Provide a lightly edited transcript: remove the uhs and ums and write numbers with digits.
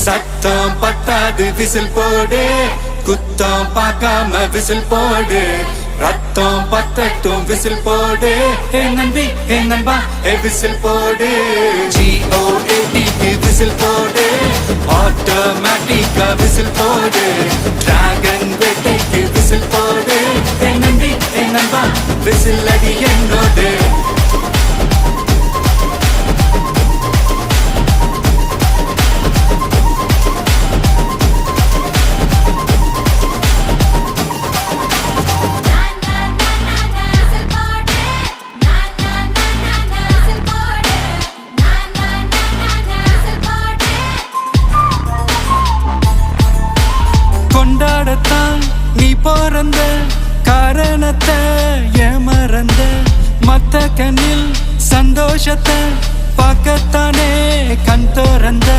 சத்தம் பத்தாது விசில் போடு, குத்தம் பார்க்காம விசில் போடு. ரத்தம் பத்தட்டும் விசில் போடு, ஏ நம்பி ஏ நண்பா ஏ விசில் போடு. GOATக்கு விசில் போடு, ஆட்டோமேட்டிக்கா விசில் போடு. டிராகன் வேட்டைக்கு விசில் போடு, ஏ நம்பி ஏ நண்பா விசில் அடி என்னோடு. கொண்டாடத்தான் நீ பிறந்த காரணத்தை ஏமறந்த, மத்த கண்ணில் சந்தோஷத்தை பார்க்கத்தானே கண் திறந்த.